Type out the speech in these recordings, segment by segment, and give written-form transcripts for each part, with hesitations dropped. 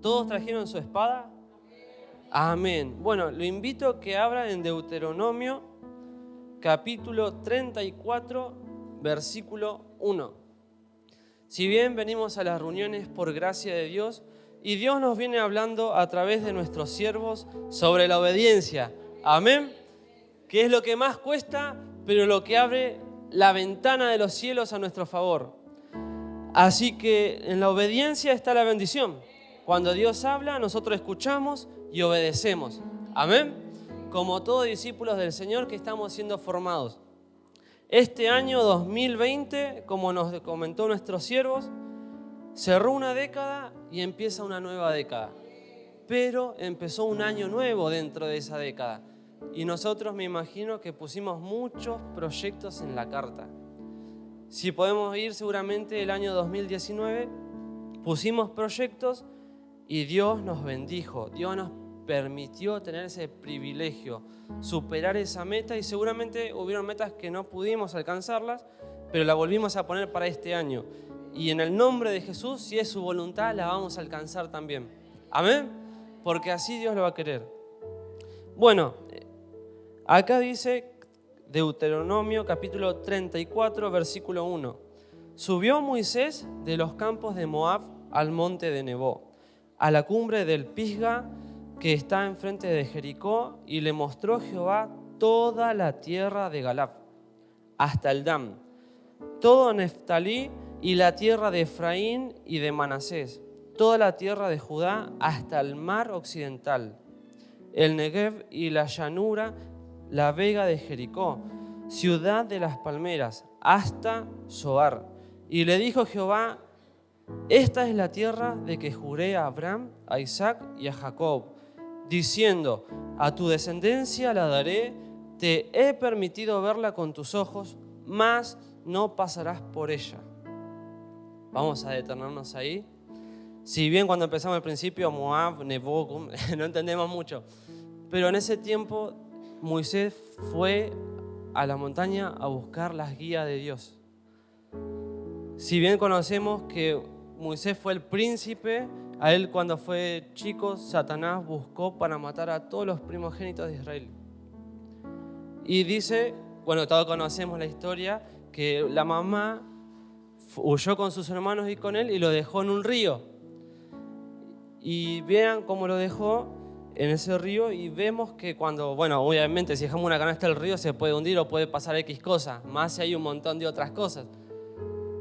¿Todos trajeron su espada? Amén. Bueno, lo invito a que abra en Deuteronomio, capítulo 34, versículo 1. Si bien venimos a las reuniones por gracia de Dios, y Dios nos viene hablando a través de nuestros siervos sobre la obediencia. Amén. Que es lo que más cuesta, pero lo que abre la ventana de los cielos a nuestro favor. Así que en la obediencia está la bendición. Cuando Dios habla, nosotros escuchamos y obedecemos. Amén. Como todos discípulos del Señor que estamos siendo formados. Este año 2020, como nos comentó nuestros siervos, cerró una década y empieza una nueva década. Pero empezó un año nuevo dentro de esa década. Y nosotros me imagino que pusimos muchos proyectos en la carta. Si podemos ir seguramente el año 2019, pusimos proyectos y Dios nos bendijo. Dios nos permitió tener ese privilegio, superar esa meta, y seguramente hubieron metas que no pudimos alcanzarlas, pero la volvimos a poner para este año. Y en el nombre de Jesús, si es su voluntad, la vamos a alcanzar también. Amén, porque así Dios lo va a querer. Bueno, acá dice Deuteronomio capítulo 34, versículo 1. Subió Moisés de los campos de Moab al monte de Nebo, a la cumbre del Pisga que está enfrente de Jericó, y le mostró Jehová toda la tierra de Galad, hasta el Dan, todo Neftalí y la tierra de Efraín y de Manasés, toda la tierra de Judá hasta el mar occidental, el Negev y la llanura, la vega de Jericó, ciudad de las palmeras, hasta Zoar. Y le dijo Jehová: esta es la tierra de que juré a Abraham, a Isaac y a Jacob, diciendo: a tu descendencia la daré, te he permitido verla con tus ojos, mas no pasarás por ella. Vamos a detenernos ahí. Si bien cuando empezamos al principio, Moab, Nebo, no entendemos mucho, pero en ese tiempo Moisés fue a la montaña a buscar las guías de Dios. Si bien conocemos que Moisés fue el príncipe, a él cuando fue chico, Satanás buscó para matar a todos los primogénitos de Israel. Y dice, bueno, todos conocemos la historia, que la mamá huyó con sus hermanos y con él y lo dejó en un río. Y vean cómo lo dejó en ese río, y vemos que cuando, bueno, obviamente si dejamos una canasta al río se puede hundir o puede pasar X cosas, más si hay un montón de otras cosas.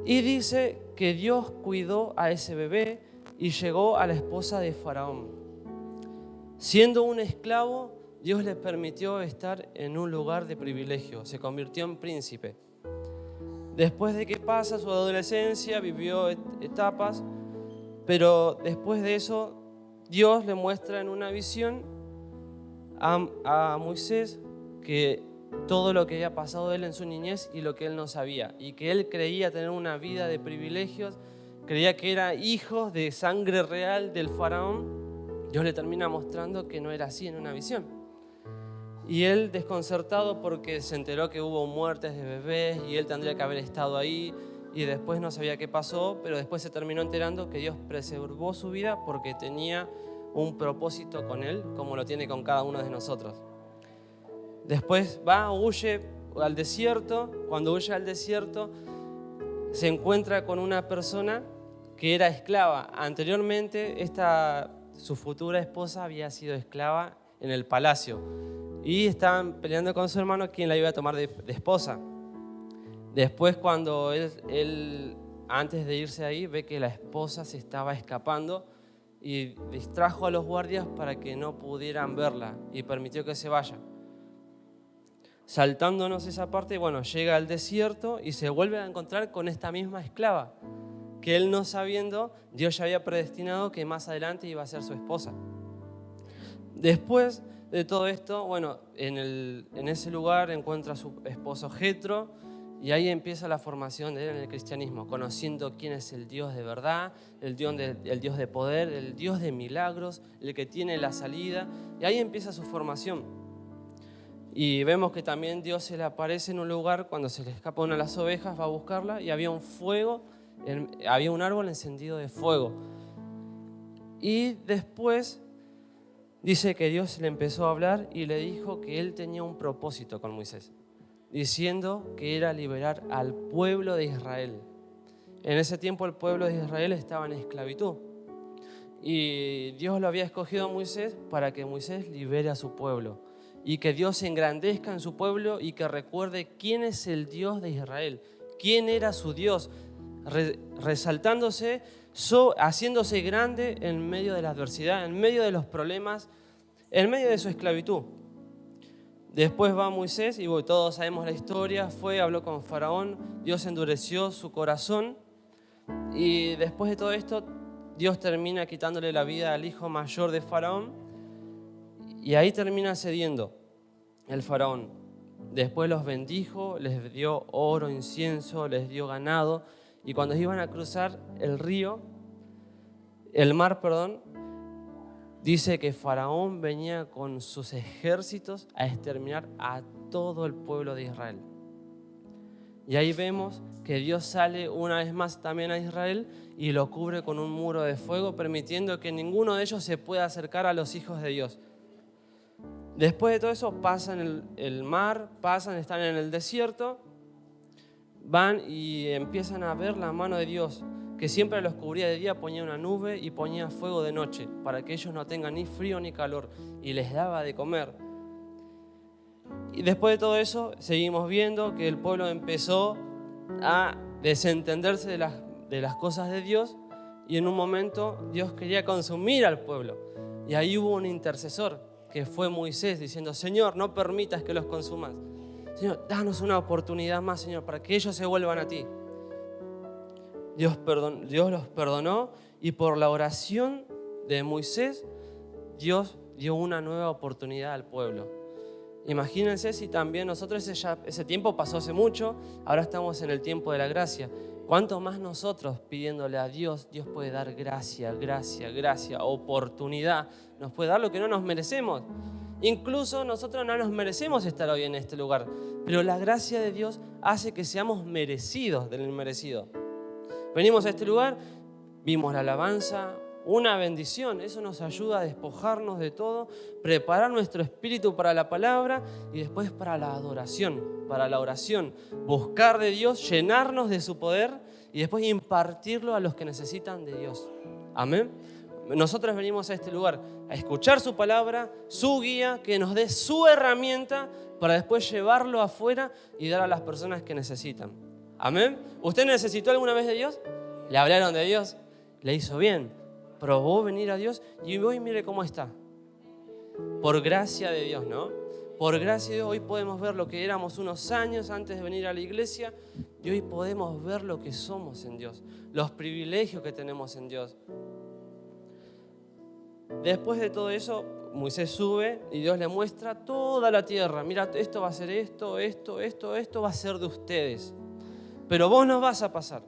Y dice que Dios cuidó a ese bebé y llegó a la esposa de Faraón. Siendo un esclavo, Dios le permitió estar en un lugar de privilegio, se convirtió en príncipe. Después de que pasa su adolescencia, vivió etapas, pero después de eso, Dios le muestra en una visión a Moisés que todo lo que había pasado él en su niñez y lo que él no sabía, y que él creía tener una vida de privilegios, creía que era hijo de sangre real del faraón. Dios le termina mostrando que no era así en una visión. Y él, desconcertado porque se enteró que hubo muertes de bebés y él tendría que haber estado ahí, y después no sabía qué pasó, pero después se terminó enterando que Dios preservó su vida porque tenía un propósito con él, como lo tiene con cada uno de nosotros. Después huye al desierto. Cuando huye al desierto, se encuentra con una persona que era esclava. Anteriormente, su futura esposa había sido esclava en el palacio y estaban peleando con su hermano quién la iba a tomar de esposa. Después, cuando él, antes de irse ahí, ve que la esposa se estaba escapando y distrajo a los guardias para que no pudieran verla y permitió que se vaya. Saltándonos esa parte, bueno, llega al desierto y se vuelve a encontrar con esta misma esclava, que él no sabiendo, Dios ya había predestinado que más adelante iba a ser su esposa. Después de todo esto, bueno, en ese lugar encuentra a su esposo Jetro, y ahí empieza la formación de él en el cristianismo, conociendo quién es el Dios de verdad, el Dios de poder, el Dios de milagros, el que tiene la salida, y ahí empieza su formación. Y vemos que también Dios se le aparece en un lugar cuando se le escapa una de las ovejas, va a buscarla, y había un árbol encendido de fuego. Y después dice que Dios le empezó a hablar y le dijo que él tenía un propósito con Moisés, diciendo que era liberar al pueblo de Israel. En ese tiempo el pueblo de Israel estaba en esclavitud y Dios lo había escogido a Moisés para que Moisés libere a su pueblo y que Dios se engrandezca en su pueblo y que recuerde quién es el Dios de Israel, quién era su Dios, resaltándose, haciéndose grande en medio de la adversidad, en medio de los problemas, en medio de su esclavitud. Después va Moisés, y todos sabemos la historia, habló con Faraón, Dios endureció su corazón, y después de todo esto, Dios termina quitándole la vida al hijo mayor de Faraón, y ahí termina cediendo el Faraón. Después los bendijo, les dio oro, incienso, les dio ganado, y cuando iban a cruzar el mar, dice que Faraón venía con sus ejércitos a exterminar a todo el pueblo de Israel. Y ahí vemos que Dios sale una vez más también a Israel y lo cubre con un muro de fuego, permitiendo que ninguno de ellos se pueda acercar a los hijos de Dios. Después de todo eso pasan el mar, están en el desierto, van y empiezan a ver la mano de Dios, que siempre los cubría de día, ponía una nube y ponía fuego de noche, para que ellos no tengan ni frío ni calor, y les daba de comer. Y después de todo eso, seguimos viendo que el pueblo empezó a desentenderse de las cosas de Dios, y en un momento Dios quería consumir al pueblo. Y ahí hubo un intercesor, que fue Moisés, diciendo: Señor, no permitas que los consumas. Señor, danos una oportunidad más, Señor, para que ellos se vuelvan a ti. Dios los perdonó, y por la oración de Moisés, Dios dio una nueva oportunidad al pueblo. Imagínense si también nosotros, ese tiempo pasó hace mucho, ahora estamos en el tiempo de la gracia. ¿Cuánto más nosotros pidiéndole a Dios? Dios puede dar gracia, oportunidad. Nos puede dar lo que no nos merecemos. Incluso nosotros no nos merecemos estar hoy en este lugar, pero la gracia de Dios hace que seamos merecidos del inmerecido. Venimos a este lugar, vimos la alabanza, una bendición. Eso nos ayuda a despojarnos de todo, preparar nuestro espíritu para la palabra y después para la adoración, para la oración. Buscar de Dios, llenarnos de su poder y después impartirlo a los que necesitan de Dios. Amén. Nosotros venimos a este lugar a escuchar su palabra, su guía, que nos dé su herramienta para después llevarlo afuera y dar a las personas que necesitan. Amén. ¿Usted necesitó alguna vez de Dios? ¿Le hablaron de Dios? ¿Le hizo bien? ¿Probó venir a Dios? Y hoy mire cómo está. Por gracia de Dios, ¿no? Por gracia de Dios hoy podemos ver lo que éramos unos años antes de venir a la iglesia, y hoy podemos ver lo que somos en Dios, los privilegios que tenemos en Dios. Después de todo eso, Moisés sube y Dios le muestra toda la tierra. Mira, esto va a ser esto va a ser de ustedes. Pero vos no vas a pasar.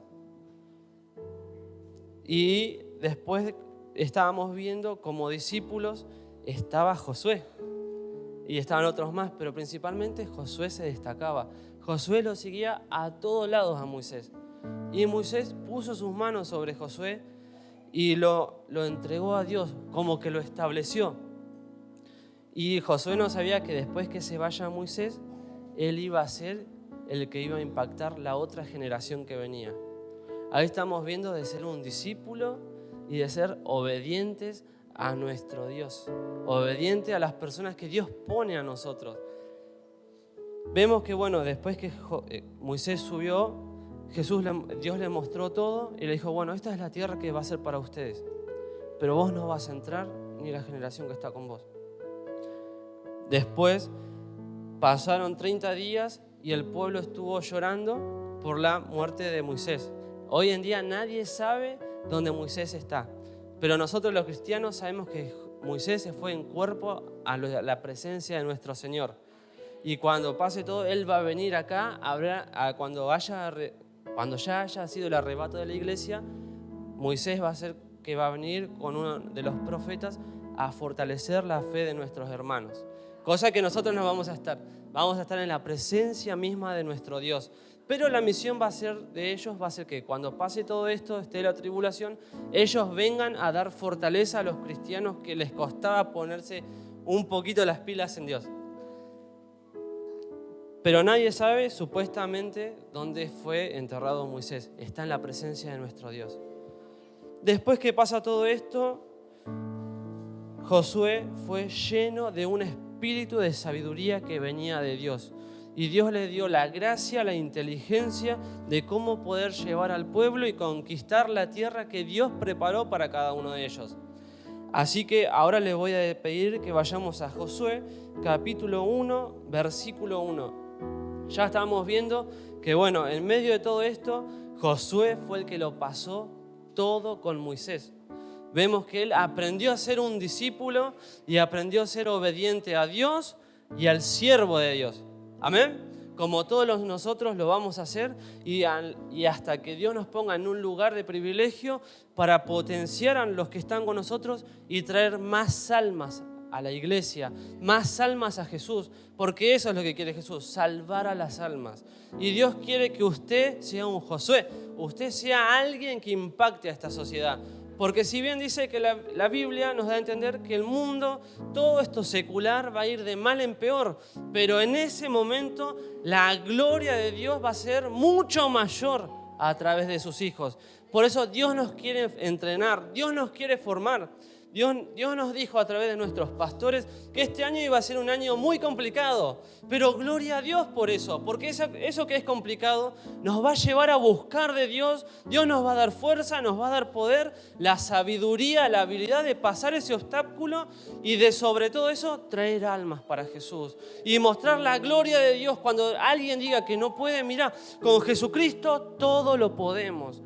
Y después estábamos viendo como discípulos estaba Josué. Y estaban otros más, pero principalmente Josué se destacaba. Josué lo seguía a todos lados a Moisés. Y Moisés puso sus manos sobre Josué y lo entregó a Dios, como que lo estableció. Y Josué no sabía que después que se vaya Moisés, él iba a ser el que iba a impactar la otra generación que venía. Ahí estamos viendo de ser un discípulo y de ser obedientes a nuestro Dios, obediente a las personas que Dios pone a nosotros. Vemos que después que Moisés subió, Dios le mostró todo y le dijo: esta es la tierra que va a ser para ustedes, pero vos no vas a entrar ni la generación que está con vos. Después pasaron 30 días y el pueblo estuvo llorando por la muerte de Moisés. Hoy en día nadie sabe dónde Moisés está, pero nosotros los cristianos sabemos que Moisés se fue en cuerpo a la presencia de nuestro Señor. Y cuando pase todo, Él va a venir acá, cuando ya haya sido el arrebato de la iglesia, Moisés va a venir con uno de los profetas a fortalecer la fe de nuestros hermanos. cosa que nosotros no vamos a estar. Vamos a estar en la presencia misma de nuestro Dios. Pero la misión va a ser de ellos, va a ser que cuando pase todo esto, esté la tribulación, ellos vengan a dar fortaleza a los cristianos que les costaba ponerse un poquito las pilas en Dios. Pero nadie sabe supuestamente dónde fue enterrado Moisés. Está en la presencia de nuestro Dios. Después que pasa todo esto, Josué fue lleno de un espíritu de sabiduría que venía de Dios. Y Dios le dio la gracia, la inteligencia de cómo poder llevar al pueblo y conquistar la tierra que Dios preparó para cada uno de ellos. Así que ahora les voy a pedir que vayamos a Josué, capítulo 1, versículo 1. Ya estábamos viendo que, bueno, en medio de todo esto, Josué fue el que lo pasó todo con Moisés. Vemos que él aprendió a ser un discípulo y aprendió a ser obediente a Dios y al siervo de Dios. Amén. Como todos nosotros lo vamos a hacer y hasta que Dios nos ponga en un lugar de privilegio para potenciar a los que están con nosotros y traer más almas a la iglesia, más almas a Jesús, porque eso es lo que quiere Jesús, salvar a las almas. Y Dios quiere que usted sea un Josué, usted sea alguien que impacte a esta sociedad. Porque si bien dice que la Biblia nos da a entender que el mundo, todo esto secular va a ir de mal en peor, pero en ese momento la gloria de Dios va a ser mucho mayor a través de sus hijos. Por eso Dios nos quiere entrenar, Dios nos quiere formar. Dios nos dijo a través de nuestros pastores que este año iba a ser un año muy complicado, pero gloria a Dios por eso, porque eso que es complicado nos va a llevar a buscar de Dios, Dios nos va a dar fuerza, nos va a dar poder, la sabiduría, la habilidad de pasar ese obstáculo y de sobre todo eso traer almas para Jesús y mostrar la gloria de Dios. Cuando alguien diga que no puede, mira, con Jesucristo todo lo podemos.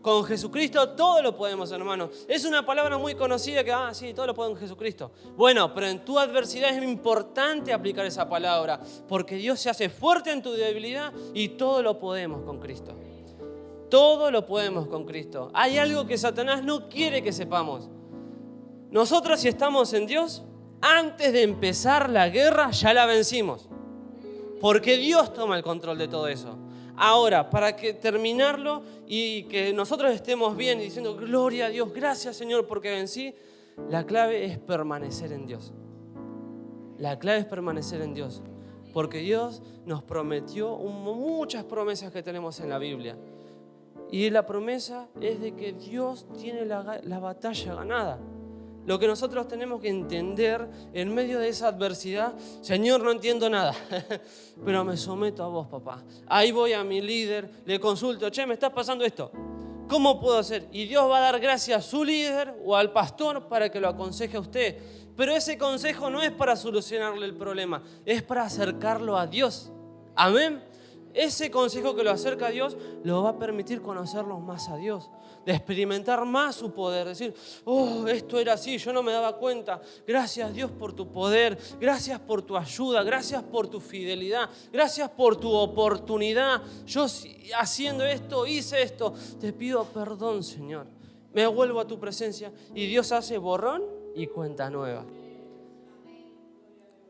Con Jesucristo todo lo podemos, hermano. Es una palabra muy conocida que, sí, todo lo podemos en Jesucristo. Bueno, pero en tu adversidad es importante aplicar esa palabra, porque Dios se hace fuerte en tu debilidad y todo lo podemos con Cristo. Todo lo podemos con Cristo. Hay algo que Satanás no quiere que sepamos. Nosotros, si estamos en Dios, antes de empezar la guerra ya la vencimos, porque Dios toma el control de todo eso. Ahora, para que terminarlo y que nosotros estemos bien y diciendo gloria a Dios, gracias Señor porque vencí, la clave es permanecer en Dios. La clave es permanecer en Dios, porque Dios nos prometió muchas promesas que tenemos en la Biblia. Y la promesa es de que Dios tiene la batalla ganada. Lo que nosotros tenemos que entender en medio de esa adversidad, Señor, no entiendo nada, pero me someto a vos, papá. Ahí voy a mi líder, le consulto, me está pasando esto, ¿cómo puedo hacer? Y Dios va a dar gracia a su líder o al pastor para que lo aconseje a usted. Pero ese consejo no es para solucionarle el problema, es para acercarlo a Dios. Amén. Ese consejo que lo acerca a Dios lo va a permitir conocerlo más a Dios, de experimentar más su poder, decir, esto era así, yo no me daba cuenta. Gracias Dios por tu poder, gracias por tu ayuda, gracias por tu fidelidad, gracias por tu oportunidad. Yo haciendo esto, hice esto, te pido perdón, Señor. Me vuelvo a tu presencia y Dios hace borrón y cuenta nueva.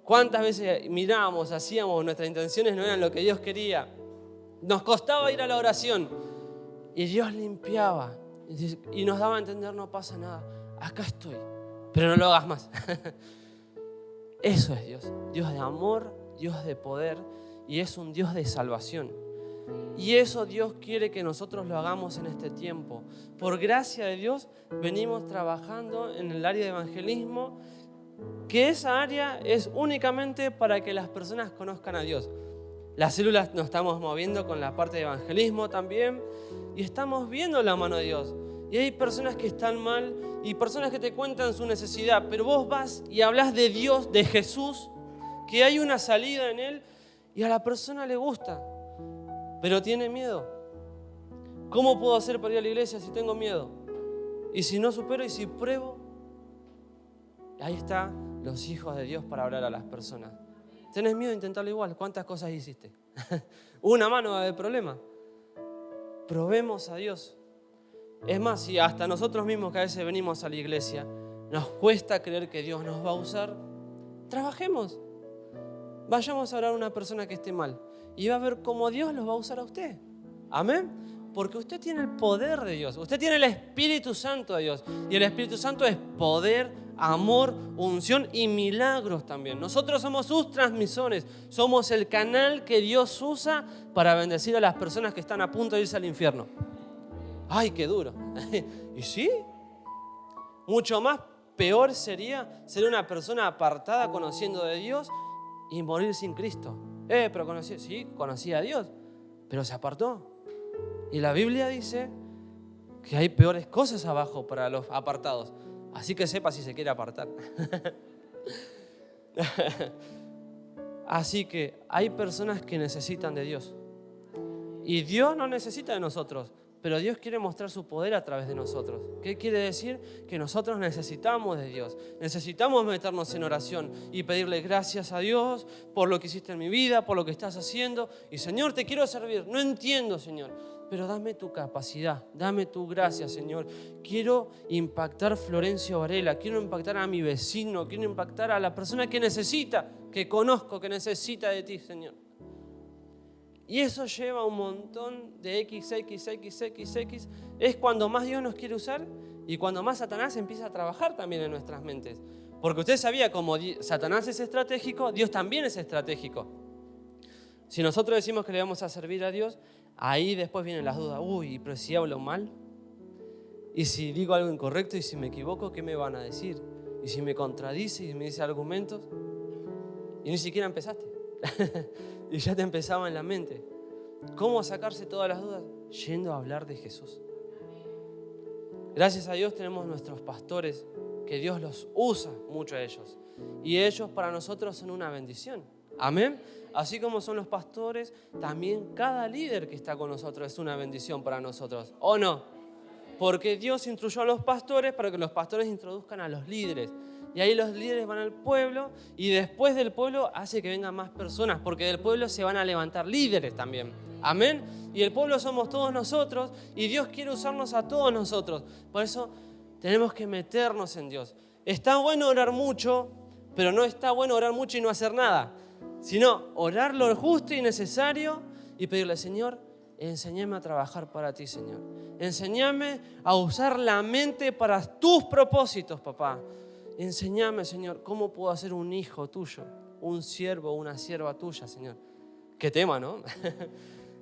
¿Cuántas veces mirábamos, hacíamos, nuestras intenciones no eran lo que Dios quería? Nos costaba ir a la oración y Dios limpiaba y nos daba a entender, no pasa nada, acá estoy, pero no lo hagas más. Eso es Dios, Dios de amor, Dios de poder y es un Dios de salvación. Y eso Dios quiere que nosotros lo hagamos en este tiempo. Por gracia de Dios venimos trabajando en el área de evangelismo, que esa área es únicamente para que las personas conozcan a Dios. Las células nos estamos moviendo con la parte de evangelismo también y estamos viendo la mano de Dios. Y hay personas que están mal y personas que te cuentan su necesidad, pero vos vas y hablas de Dios, de Jesús, que hay una salida en Él y a la persona le gusta, pero tiene miedo. ¿Cómo puedo hacer para ir a la iglesia si tengo miedo? Y si no supero y si pruebo, ahí están los hijos de Dios para hablar a las personas. ¿Tenés miedo de intentarlo igual? ¿Cuántas cosas hiciste? Una mano va a haber problema. Probemos a Dios. Es más, si hasta nosotros mismos que a veces venimos a la iglesia nos cuesta creer que Dios nos va a usar, Trabajemos. Vayamos a orar a una persona que esté mal y va a ver cómo Dios los va a usar a usted. Amén. Porque usted tiene el poder de Dios. Usted tiene el Espíritu Santo de Dios. Y el Espíritu Santo es poder, amor, unción y milagros también. Nosotros somos sus transmisores. Somos el canal que Dios usa para bendecir a las personas que están a punto de irse al infierno. ¡Ay, qué duro! ¿Y sí? Mucho más peor sería ser una persona apartada conociendo de Dios y morir sin Cristo. Pero conocía a Dios, pero se apartó. Y la Biblia dice que hay peores cosas abajo para los apartados. Así que sepa si se quiere apartar. Así que hay personas que necesitan de Dios. Y Dios no necesita de nosotros, pero Dios quiere mostrar su poder a través de nosotros. ¿Qué quiere decir? Que nosotros necesitamos de Dios. Necesitamos meternos en oración y pedirle gracias a Dios por lo que hiciste en mi vida, por lo que estás haciendo. Y Señor, te quiero servir. No entiendo, Señor, pero dame tu capacidad, dame tu gracia, Señor. Quiero impactar Florencio Varela, quiero impactar a mi vecino, quiero impactar a la persona que necesita, que conozco, que necesita de ti, Señor. Y eso lleva un montón de XXXXX. Es cuando más Dios nos quiere usar y cuando más Satanás empieza a trabajar también en nuestras mentes. Porque usted sabía, como Satanás es estratégico, Dios también es estratégico. Si nosotros decimos que le vamos a servir a Dios, ahí después vienen las dudas. Uy, pero si hablo mal, y si digo algo incorrecto, y si me equivoco, ¿qué me van a decir? Y si me contradice y me dice argumentos, y ni siquiera empezaste. Y ya te empezaba en la mente. ¿Cómo sacarse todas las dudas? Yendo a hablar de Jesús. Gracias a Dios tenemos nuestros pastores, que Dios los usa mucho a ellos. Y ellos para nosotros son una bendición. Amén. Así como son los pastores, también cada líder que está con nosotros es una bendición para nosotros. ¿O no? Porque Dios instruyó a los pastores para que los pastores introduzcan a los líderes. Y ahí los líderes van al pueblo y después del pueblo hace que vengan más personas, porque del pueblo se van a levantar líderes también. Amén. Y el pueblo somos todos nosotros y Dios quiere usarnos a todos nosotros. Por eso tenemos que meternos en Dios. Está bueno orar mucho, pero no está bueno orar mucho y no hacer nada. Sino orar lo justo y necesario y pedirle, Señor, enséñame a trabajar para ti, Señor. Enséñame a usar la mente para tus propósitos, papá. Enséñame, Señor, cómo puedo ser un hijo tuyo, un siervo, una sierva tuya, Señor. Qué tema, ¿no?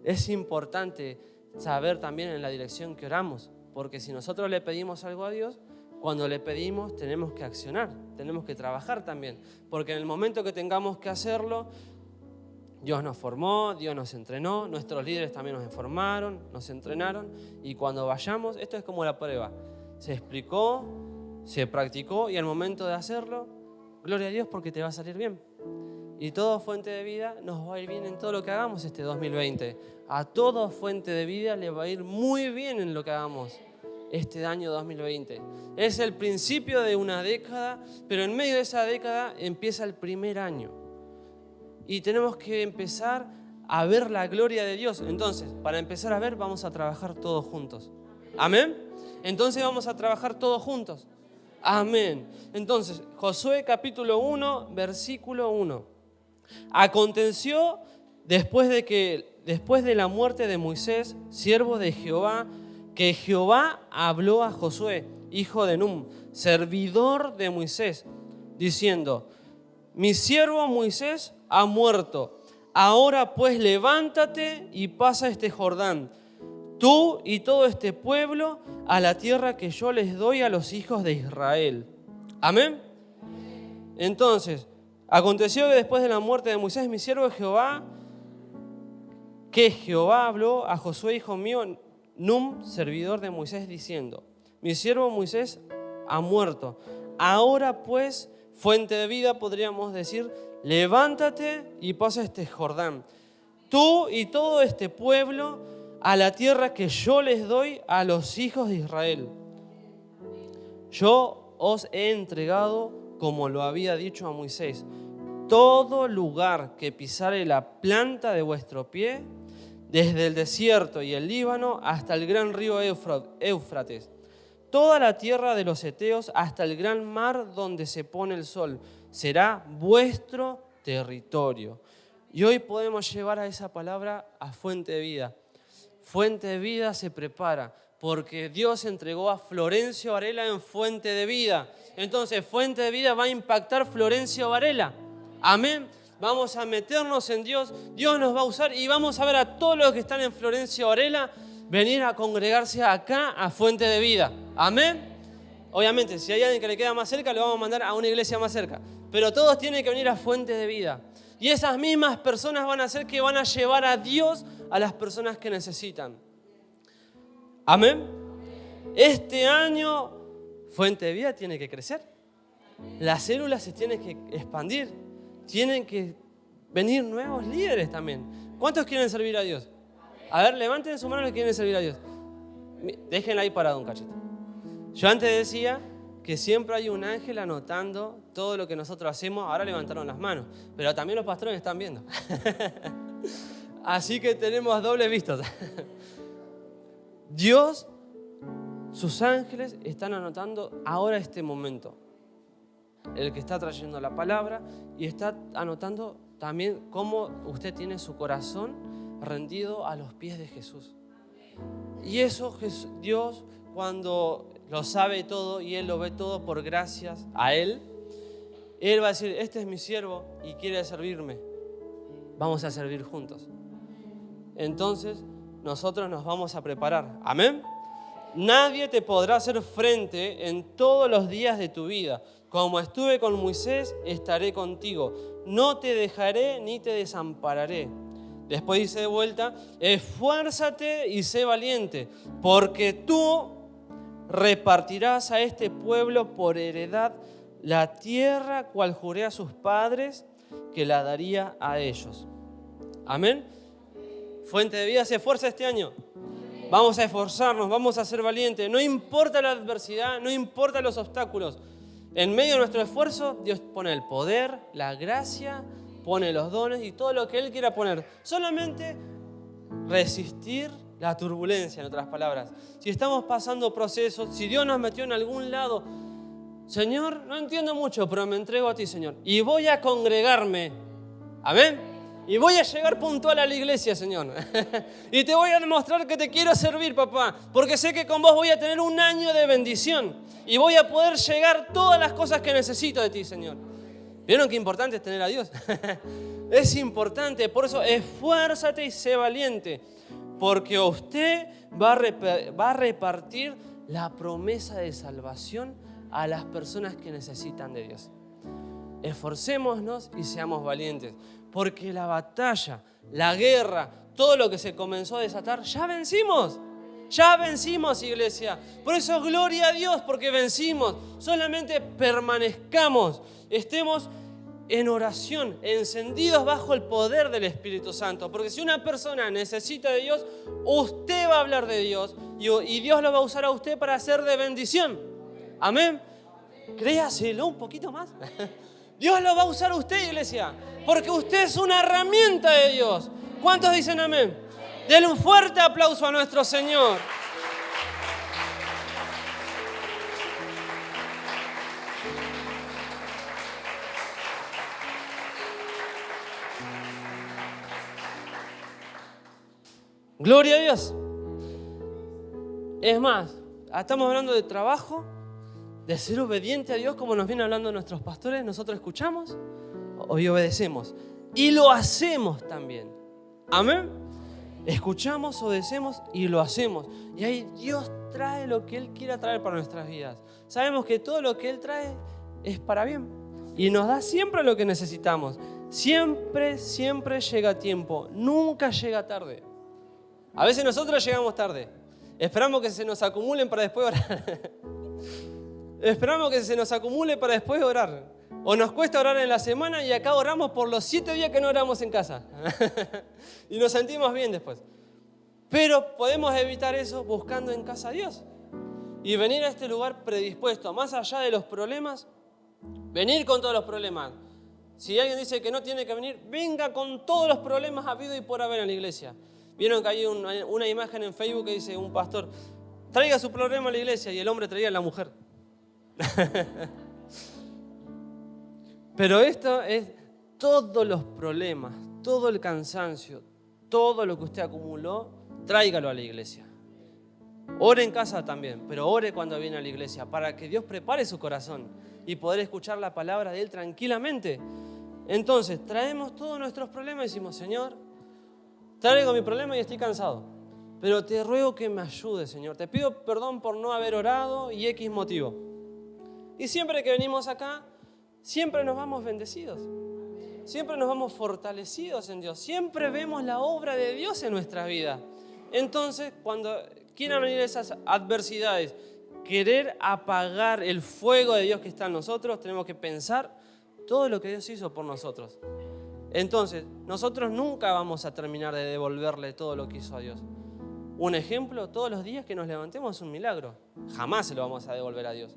Es importante saber también en la dirección que oramos, porque si nosotros le pedimos algo a Dios, cuando le pedimos tenemos que accionar, tenemos que trabajar también, porque en el momento que tengamos que hacerlo, Dios nos formó, Dios nos entrenó, nuestros líderes también nos formaron, nos entrenaron, y cuando vayamos, esto es como la prueba, se explicó, se practicó y al momento de hacerlo, gloria a Dios porque te va a salir bien. Y todo Fuente de Vida nos va a ir bien en todo lo que hagamos este 2020. A todo Fuente de Vida le va a ir muy bien en lo que hagamos este año 2020. Es el principio de una década, pero en medio de esa década empieza el primer año. Y tenemos que empezar a ver la gloria de Dios. Entonces, para empezar a ver, vamos a trabajar todos juntos. ¿Amén? Entonces vamos a trabajar todos juntos. Amén. Entonces, Josué capítulo 1, versículo 1. Aconteció después de la muerte de Moisés, siervo de Jehová, que Jehová habló a Josué, hijo de Nun, servidor de Moisés, diciendo: mi siervo Moisés ha muerto. Ahora pues levántate y pasa este Jordán, tú y todo este pueblo, a la tierra que yo les doy a los hijos de Israel. Amén. Entonces, aconteció que después de la muerte de Moisés, mi siervo Jehová, que Jehová habló a Josué, hijo mío, Nun, servidor de Moisés, diciendo: mi siervo Moisés ha muerto. Ahora pues, Fuente de Vida, podríamos decir, levántate y pasa este Jordán, tú y todo este pueblo, a la tierra que yo les doy a los hijos de Israel. Yo os he entregado, como lo había dicho a Moisés, todo lugar que pisare la planta de vuestro pie, desde el desierto y el Líbano hasta el gran río Éufrates, toda la tierra de los heteos hasta el gran mar donde se pone el sol, será vuestro territorio. Y hoy podemos llevar a esa palabra a Fuente de Vida. Fuente de Vida se prepara porque Dios entregó a Florencio Varela en Fuente de Vida. Entonces, Fuente de Vida va a impactar Florencio Varela. Amén. Vamos a meternos en Dios. Dios nos va a usar y vamos a ver a todos los que están en Florencio Varela venir a congregarse acá a Fuente de Vida. Amén. Obviamente, si hay alguien que le queda más cerca, lo vamos a mandar a una iglesia más cerca. Pero todos tienen que venir a Fuente de Vida. Y esas mismas personas van a ser que van a llevar a Dios a las personas que necesitan. Amén. Este año Fuente de Vida tiene que crecer. Las células se tienen que expandir. Tienen que venir nuevos líderes también. ¿Cuántos quieren servir a Dios? A ver, levanten su mano los que quieren servir a Dios. Déjenla ahí parado un cachito. Yo antes decía que siempre hay un ángel anotando todo lo que nosotros hacemos. Ahora levantaron las manos, pero también los pastores están viendo. Así que tenemos dobles vistas. Dios, sus ángeles están anotando ahora este momento. El que está trayendo la palabra y está anotando también cómo usted tiene su corazón rendido a los pies de Jesús. Y eso Dios, cuando lo sabe todo y Él lo ve todo por gracias a Él, Él va a decir, este es mi siervo y quiere servirme. Vamos a servir juntos. Entonces, nosotros nos vamos a preparar. Amén. Nadie te podrá hacer frente en todos los días de tu vida. Como estuve con Moisés, estaré contigo. No te dejaré ni te desampararé. Después dice de vuelta, esfuérzate y sé valiente, porque tú repartirás a este pueblo por heredad la tierra cual juré a sus padres que la daría a ellos. Amén. Fuente de Vida se esfuerza este año. Vamos a esforzarnos, vamos a ser valientes. No importa la adversidad, no importa los obstáculos. En medio de nuestro esfuerzo, Dios pone el poder, la gracia, pone los dones y todo lo que Él quiera poner. Solamente resistir la turbulencia, en otras palabras. Si estamos pasando procesos, si Dios nos metió en algún lado, Señor, no entiendo mucho, pero me entrego a ti, Señor. Y voy a congregarme. Amén. Y voy a llegar puntual a la iglesia, Señor. Y te voy a demostrar que te quiero servir, papá. Porque sé que con vos voy a tener un año de bendición. Y voy a poder llegar todas las cosas que necesito de ti, Señor. ¿Vieron qué importante es tener a Dios? Es importante, por eso esfuérzate y sé valiente. Porque usted va a repartir la promesa de salvación a las personas que necesitan de Dios. Esforcémonos y seamos valientes. Porque la batalla, la guerra, todo lo que se comenzó a desatar, ya vencimos. Ya vencimos, iglesia. Por eso gloria a Dios, porque vencimos. Solamente permanezcamos, estemos en oración, encendidos bajo el poder del Espíritu Santo. Porque si una persona necesita de Dios, usted va a hablar de Dios y Dios lo va a usar a usted para hacer de bendición. Amén. Créaselo un poquito más. Dios lo va a usar a usted, iglesia, porque usted es una herramienta de Dios. ¿Cuántos dicen amén? Denle un fuerte aplauso a nuestro Señor. Gloria a Dios. Es más, estamos hablando de trabajo, de ser obediente a Dios, como nos vienen hablando nuestros pastores. Nosotros escuchamos y obedecemos. Y lo hacemos también. Amén. Escuchamos, obedecemos y lo hacemos. Y ahí Dios trae lo que Él quiera traer para nuestras vidas. Sabemos que todo lo que Él trae es para bien. Y nos da siempre lo que necesitamos. Siempre, siempre llega a tiempo. Nunca llega tarde. A veces nosotros llegamos tarde. Esperamos que se nos acumulen para después orar. Esperamos que se nos acumule para después orar. O nos cuesta orar en la semana y acá oramos por los 7 días que no oramos en casa. Y nos sentimos bien después. Pero podemos evitar eso buscando en casa a Dios. Y venir a este lugar predispuesto, más allá de los problemas, venir con todos los problemas. Si alguien dice que no tiene que venir, venga con todos los problemas habidos y por haber en la iglesia. Vieron que hay una imagen en Facebook que dice un pastor, traiga su problema a la iglesia, y el hombre traía a la mujer. Pero esto es todos los problemas, todo el cansancio, todo lo que usted acumuló, tráigalo a la iglesia. Ore en casa también, pero ore cuando viene a la iglesia para que Dios prepare su corazón y poder escuchar la palabra de Él tranquilamente. Entonces, traemos todos nuestros problemas y decimos, Señor, traigo mi problema y estoy cansado, pero te ruego que me ayudes, Señor. Te pido perdón por no haber orado y X motivo. Y siempre que venimos acá, siempre nos vamos bendecidos. Siempre nos vamos fortalecidos en Dios. Siempre vemos la obra de Dios en nuestra vida. Entonces, cuando quieran venir esas adversidades, querer apagar el fuego de Dios que está en nosotros, tenemos que pensar todo lo que Dios hizo por nosotros. Entonces, nosotros nunca vamos a terminar de devolverle todo lo que hizo a Dios. Un ejemplo, todos los días que nos levantemos es un milagro. Jamás se lo vamos a devolver a Dios.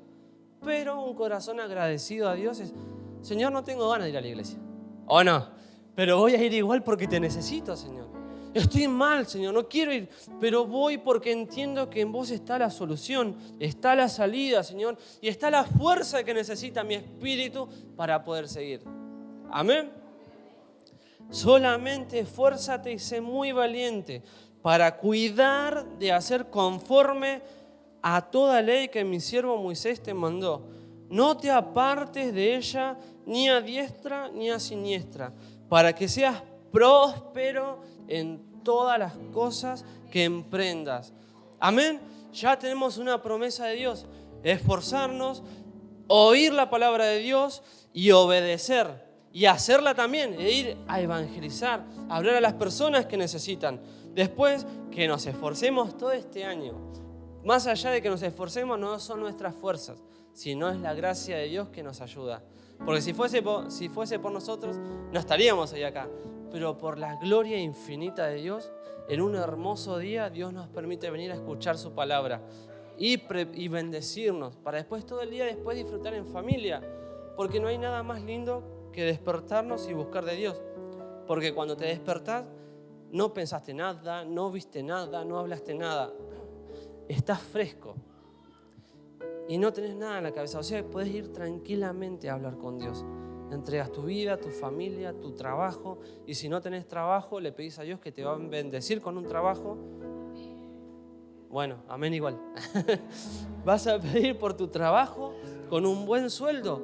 Pero un corazón agradecido a Dios es, Señor, no tengo ganas de ir a la iglesia. ¿O no? Pero voy a ir igual porque te necesito, Señor. Estoy mal, Señor, no quiero ir, pero voy porque entiendo que en vos está la solución, está la salida, Señor, y está la fuerza que necesita mi espíritu para poder seguir. Amén. Solamente esfuérzate y sé muy valiente para cuidar de hacer conforme a toda ley que mi siervo Moisés te mandó. No te apartes de ella ni a diestra ni a siniestra, para que seas próspero en todas las cosas que emprendas. Amén. Ya tenemos una promesa de Dios. Esforzarnos, oír la palabra de Dios y obedecer. Y hacerla también, e ir a evangelizar, a hablar a las personas que necesitan. Después que nos esforcemos todo este año. Más allá de que nos esforcemos, no son nuestras fuerzas, sino es la gracia de Dios que nos ayuda. Porque si fuese por nosotros, no estaríamos ahí acá. Pero por la gloria infinita de Dios, en un hermoso día, Dios nos permite venir a escuchar su palabra y bendecirnos, para después todo el día después disfrutar en familia. Porque no hay nada más lindo que despertarnos y buscar de Dios. Porque cuando te despertás, no pensaste nada, no viste nada, no hablaste nada. Estás fresco y no tenés nada en la cabeza. O sea, podés ir tranquilamente a hablar con Dios. Entregas tu vida, tu familia, tu trabajo. Y si no tenés trabajo, le pedís a Dios que te va a bendecir con un trabajo. Bueno, amén igual. Vas a pedir por tu trabajo con un buen sueldo.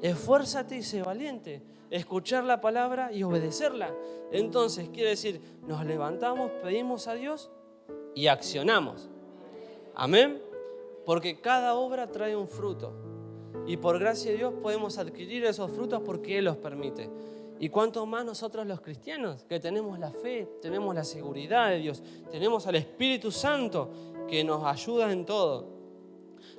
Esfuérzate y sé valiente. Escuchar la palabra y obedecerla. Entonces, quiere decir, nos levantamos, pedimos a Dios y accionamos. Amén. Porque cada obra trae un fruto. Y por gracia de Dios podemos adquirir esos frutos porque Él los permite. Y cuánto más nosotros los cristianos, que tenemos la fe, tenemos la seguridad de Dios, tenemos al Espíritu Santo que nos ayuda en todo.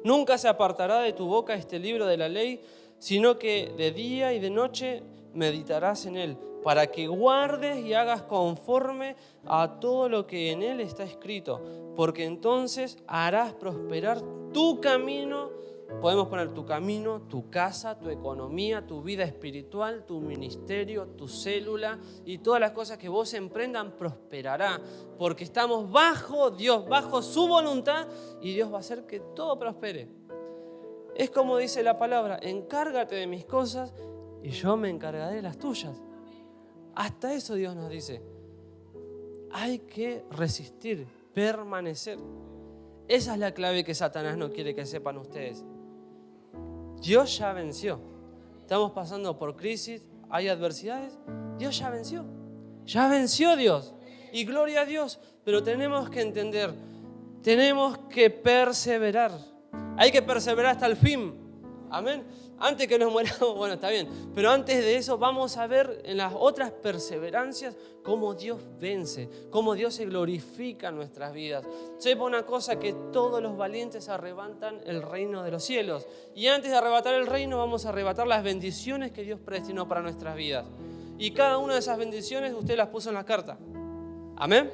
Nunca se apartará de tu boca este libro de la ley, sino que de día y de noche meditarás en él, para que guardes y hagas conforme a todo lo que en él está escrito, porque entonces harás prosperar tu camino. Podemos poner tu camino, tu casa, tu economía, tu vida espiritual, tu ministerio, tu célula y todas las cosas que vos emprendan prosperará, porque estamos bajo Dios, bajo su voluntad y Dios va a hacer que todo prospere. Es como dice la palabra, encárgate de mis cosas y yo me encargaré de las tuyas. Hasta eso Dios nos dice. Hay que resistir, permanecer. Esa es la clave que Satanás no quiere que sepan ustedes. Dios ya venció. Estamos pasando por crisis, hay adversidades. Dios ya venció. Ya venció Dios. Y gloria a Dios. Pero tenemos que entender, tenemos que perseverar. Hay que perseverar hasta el fin. Amén. Antes que nos mueramos, bueno, está bien. Pero antes de eso vamos a ver en las otras perseverancias cómo Dios vence, cómo Dios se glorifica en nuestras vidas. Sepa una cosa, que todos los valientes arrebatan el reino de los cielos. Y antes de arrebatar el reino vamos a arrebatar las bendiciones que Dios predestinó para nuestras vidas. Y cada una de esas bendiciones usted las puso en la carta. Amén.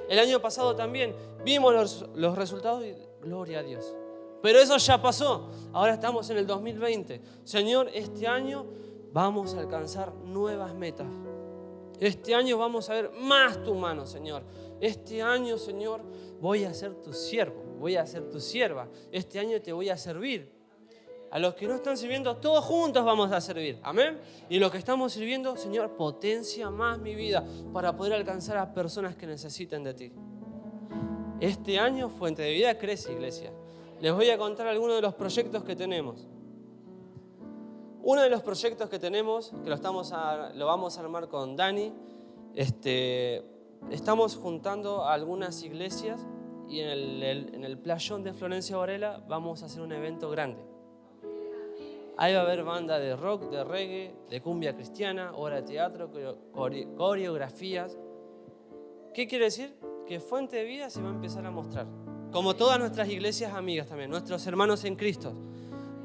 El año pasado también vimos los resultados y gloria a Dios. Pero eso ya pasó. Ahora estamos en el 2020. Señor, este año vamos a alcanzar nuevas metas. Este año vamos a ver más tu mano, Señor. Este año, Señor, voy a ser tu siervo, voy a ser tu sierva. Este año te voy a servir. A los que no están sirviendo, todos juntos vamos a servir. Amén. Y los que estamos sirviendo, Señor, potencia más mi vida para poder alcanzar a personas que necesiten de ti. Este año, Fuente de Vida crece, iglesia. Les voy a contar algunos de los proyectos que tenemos. Uno de los proyectos que tenemos, que lo vamos a armar con Dani, estamos juntando a algunas iglesias y en el playón de Florencio Varela vamos a hacer un evento grande. Ahí va a haber banda de rock, de reggae, de cumbia cristiana, obra de teatro, coreografías. ¿Qué quiere decir? Que Fuente de Vida se va a empezar a mostrar. Como todas nuestras iglesias amigas también, nuestros hermanos en Cristo.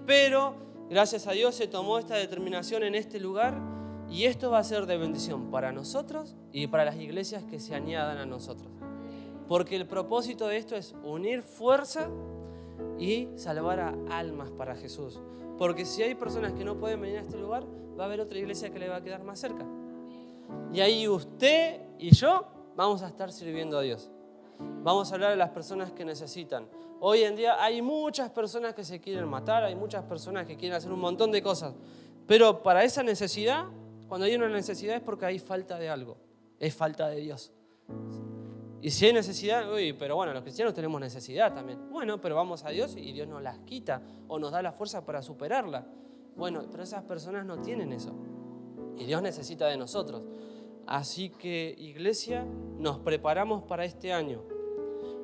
Pero, gracias a Dios, se tomó esta determinación en este lugar y esto va a ser de bendición para nosotros y para las iglesias que se añadan a nosotros. Porque el propósito de esto es unir fuerza y salvar a almas para Jesús. Porque si hay personas que no pueden venir a este lugar, va a haber otra iglesia que le va a quedar más cerca. Y ahí usted y yo vamos a estar sirviendo a Dios. Vamos a hablar de las personas que necesitan. Hoy en día hay muchas personas que se quieren matar, hay muchas personas que quieren hacer un montón de cosas. Pero para esa necesidad, cuando hay una necesidad es porque hay falta de algo. Es falta de Dios. Y si hay necesidad, pero bueno, los cristianos tenemos necesidad también. Bueno, pero vamos a Dios y Dios nos las quita o nos da la fuerza para superarla. Bueno, pero esas personas no tienen eso. Y Dios necesita de nosotros. Así que, iglesia, nos preparamos para este año.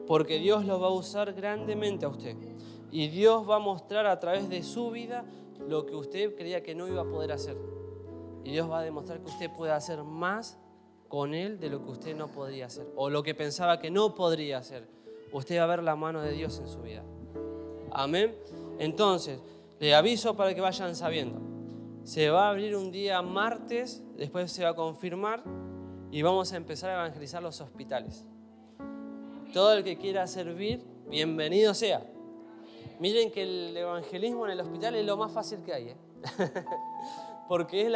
Porque Dios lo va a usar grandemente a usted. Y Dios va a mostrar a través de su vida lo que usted creía que no iba a poder hacer. Y Dios va a demostrar que usted puede hacer más con Él de lo que usted no podría hacer. O lo que pensaba que no podría hacer. Usted va a ver la mano de Dios en su vida. Amén. Entonces, le aviso para que vayan sabiendo. Se va a abrir un día martes, después se va a confirmar y vamos a empezar a evangelizar los hospitales. Todo el que quiera servir, bienvenido sea. Miren que el evangelismo en el hospital es lo más fácil que hay, porque es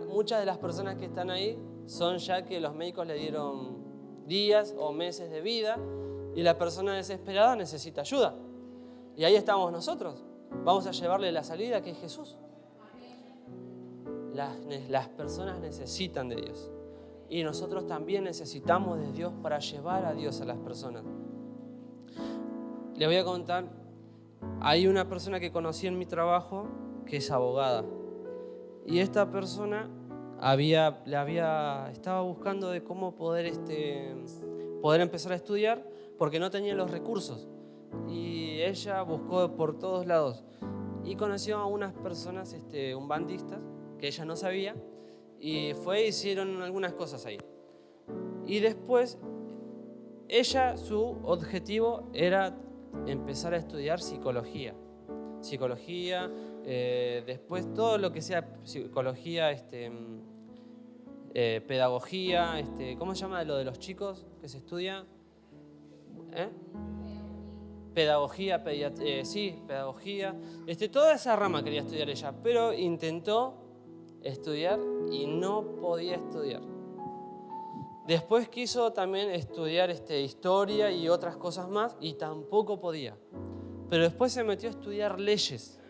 muchas de las personas que están ahí son ya que los médicos le dieron días o meses de vida y la persona desesperada necesita ayuda. Y ahí estamos nosotros. Vamos a llevarle la salida que es Jesús. Las personas necesitan de Dios. Y nosotros también necesitamos de Dios para llevar a Dios a las personas. Le voy a contar, hay una persona que conocí en mi trabajo que es abogada. Y esta persona estaba buscando de cómo poder empezar a estudiar porque no tenía los recursos. Y ella buscó por todos lados. Y conoció a unas personas, umbandistas, que ella no sabía, y hicieron algunas cosas ahí. Y después, su objetivo era empezar a estudiar psicología. Después todo lo que sea psicología, pedagogía, ¿cómo se llama lo de los chicos que se estudia? Pedagogía, pedagogía. Toda esa rama quería estudiar ella, pero intentó estudiar y no podía estudiar. Después quiso también estudiar historia y otras cosas más y tampoco podía. Pero después se metió a estudiar leyes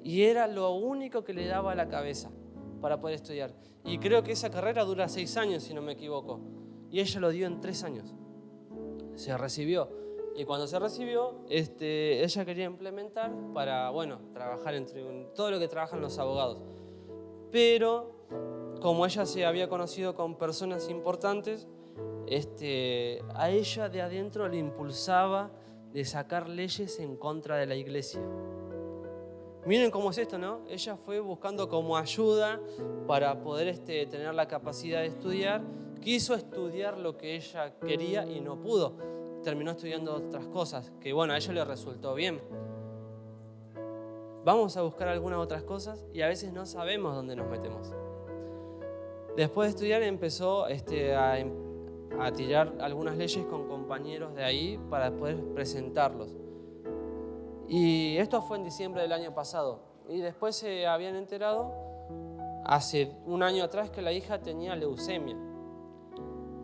y era lo único que le daba a la cabeza para poder estudiar. Y creo que esa carrera dura 6 años, si no me equivoco. Y ella lo dio en 3 años. Se recibió. Y cuando se recibió, ella quería implementar para, trabajar todo lo que trabajan los abogados. Pero como ella se había conocido con personas importantes, a ella de adentro le impulsaba de sacar leyes en contra de la iglesia. Miren cómo es esto, ¿no? Ella fue buscando como ayuda para poder tener la capacidad de estudiar. Quiso estudiar lo que ella quería y no pudo. Terminó estudiando otras cosas que, a ella le resultó bien. Vamos a buscar algunas otras cosas y a veces no sabemos dónde nos metemos. Después de estudiar empezó a tirar algunas leyes con compañeros de ahí para poder presentarlos. Y esto fue en diciembre del año pasado. Y después se habían enterado hace un año atrás que la hija tenía leucemia.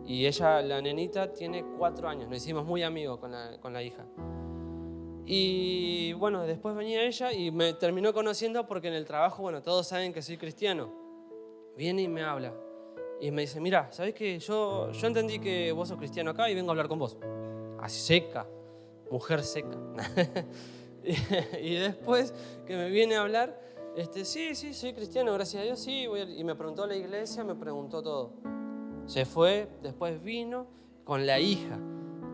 Y ella, la nenita, tiene 4 años. Nos hicimos muy amigos con la hija. Y bueno, después venía ella y me terminó conociendo porque en el trabajo, bueno, todos saben que soy cristiano. Viene y me habla y me dice, mira, ¿sabés qué? Yo entendí que vos sos cristiano acá y vengo a hablar con vos. Así seca, mujer seca. Y después que me viene a hablar, sí, soy cristiano, gracias a Dios, sí. Y me preguntó la iglesia, me preguntó todo. Se fue, después vino con la hija.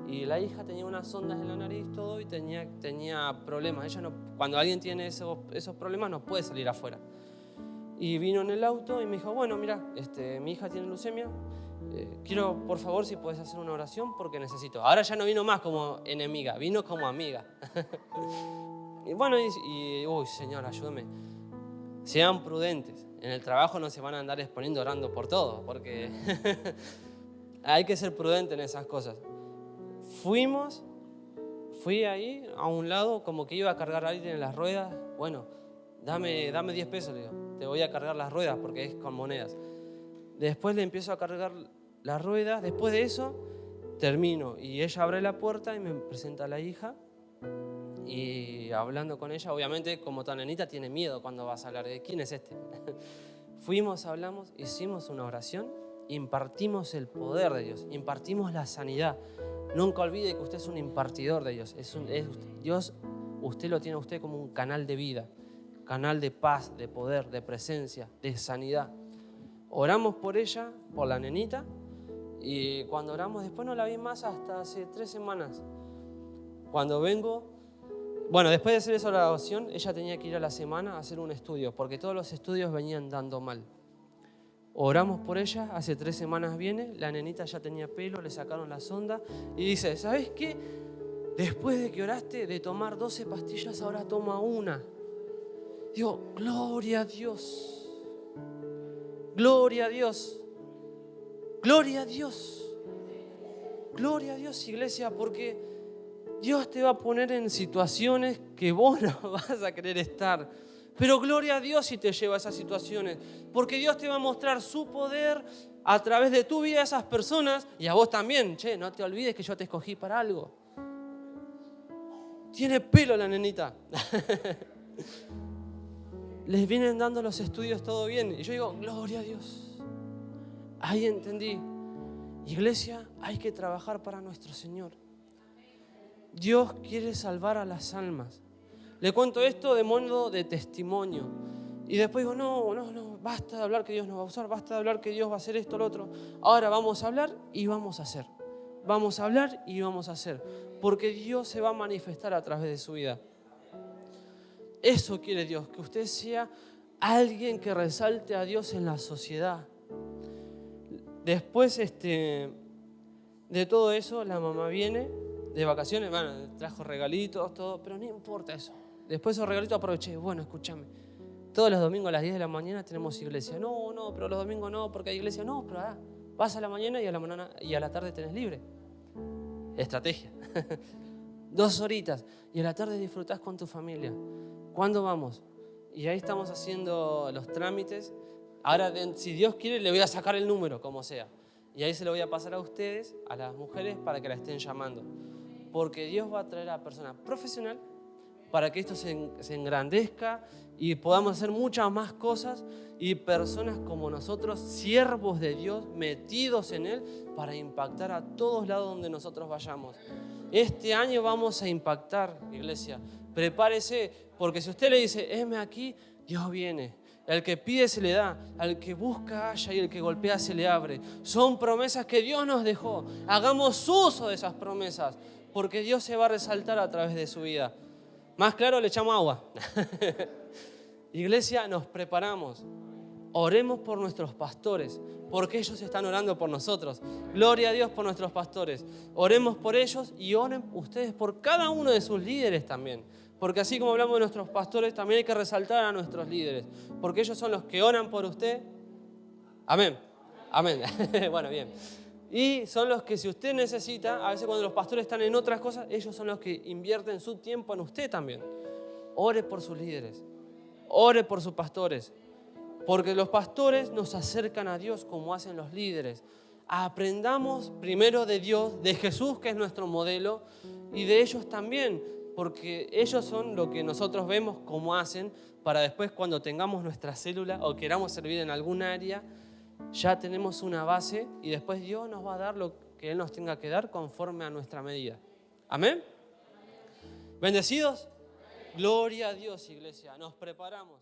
Y la hija tenía unas ondas en la nariz, todo, y tenía problemas. Ella no, cuando alguien tiene esos problemas no puede salir afuera. Y vino en el auto y me dijo, bueno, mira, mi hija tiene leucemia. Quiero, por favor, si puedes hacer una oración porque necesito. Ahora ya no vino más como enemiga, vino como amiga. Y bueno, uy, Señor, ayúdame. Sean prudentes. En el trabajo no se van a andar exponiendo orando por todo, porque hay que ser prudente en esas cosas. Fui ahí a un lado, como que iba a cargar a alguien en las ruedas. Bueno, dame 10 pesos, le digo. Te voy a cargar las ruedas porque es con monedas. Después le empiezo a cargar las ruedas. Después de eso, termino. Y ella abre la puerta y me presenta a la hija. Y hablando con ella, obviamente, como toda nenita, tiene miedo cuando vas a hablar de quién es este. Fuimos, hablamos, hicimos una oración, impartimos el poder de Dios, impartimos la sanidad. Nunca olvide que usted es un impartidor de Dios. Dios, usted lo tiene a usted como un canal de vida, canal de paz, de poder, de presencia, de sanidad. Oramos por ella, por la nenita, y cuando oramos, después no la vi más hasta hace 3 semanas. Cuando vengo, bueno, después de hacer esa oración, ella tenía que ir a la semana a hacer un estudio, porque todos los estudios venían dando mal. Oramos por ella, hace 3 semanas viene, la nenita ya tenía pelo, le sacaron la sonda y dice, ¿sabes qué? Después de que oraste de tomar 12 pastillas, ahora toma una. Digo, gloria a Dios, gloria a Dios, gloria a Dios, gloria a Dios, iglesia, porque Dios te va a poner en situaciones que vos no vas a querer estar. Pero gloria a Dios si te lleva a esas situaciones, porque Dios te va a mostrar su poder a través de tu vida a esas personas y a vos también. Che, no te olvides que yo te escogí para algo. Tiene pelo la nenita. Les vienen dando los estudios todo bien. Y yo digo, gloria a Dios. Ahí entendí. Iglesia, hay que trabajar para nuestro Señor. Dios quiere salvar a las almas. Le cuento esto de modo de testimonio. Y después digo, no, basta de hablar que Dios nos va a usar, basta de hablar que Dios va a hacer esto, lo otro. Ahora vamos a hablar y vamos a hacer. Vamos a hablar y vamos a hacer. Porque Dios se va a manifestar a través de su vida. Eso quiere Dios, que usted sea alguien que resalte a Dios en la sociedad. Después de todo eso, la mamá viene de vacaciones, bueno, trajo regalitos, todo, pero no importa eso. Después esos regalitos aproveché, bueno, escúchame, todos los domingos a las 10 de la mañana tenemos iglesia. No, pero los domingos no, porque hay iglesia. No, pero vas a la mañana y a la tarde tenés libre. Estrategia. 2 horitas y a la tarde disfrutás con tu familia. ¿Cuándo vamos? Y ahí estamos haciendo los trámites. Ahora, si Dios quiere, le voy a sacar el número, como sea. Y ahí se lo voy a pasar a ustedes, a las mujeres, para que la estén llamando. Porque Dios va a traer a personas profesionales para que esto se engrandezca y podamos hacer muchas más cosas y personas como nosotros, siervos de Dios, metidos en Él, para impactar a todos lados donde nosotros vayamos. Este año vamos a impactar, iglesia. Prepárese, porque si usted le dice, heme aquí, Dios viene. Al que pide se le da, al que busca halla y el que golpea se le abre. Son promesas que Dios nos dejó. Hagamos uso de esas promesas, porque Dios se va a resaltar a través de su vida. Más claro, le echamos agua. Iglesia, nos preparamos. Oremos por nuestros pastores, porque ellos están orando por nosotros. Gloria a Dios por nuestros pastores. Oremos por ellos y oren ustedes por cada uno de sus líderes también. Porque así como hablamos de nuestros pastores, también hay que resaltar a nuestros líderes. Porque ellos son los que oran por usted. Amén. Amén. Bueno, bien. Y son los que, si usted necesita, a veces cuando los pastores están en otras cosas, ellos son los que invierten su tiempo en usted también. Ore por sus líderes. Ore por sus pastores. Porque los pastores nos acercan a Dios como hacen los líderes. Aprendamos primero de Dios, de Jesús, que es nuestro modelo, y de ellos también. porque ellos son lo que nosotros vemos como hacen, para después cuando tengamos nuestra célula o queramos servir en algún área, ya tenemos una base y después Dios nos va a dar lo que Él nos tenga que dar conforme a nuestra medida. ¿Amén? ¿Bendecidos? Gloria a Dios, iglesia. Nos preparamos.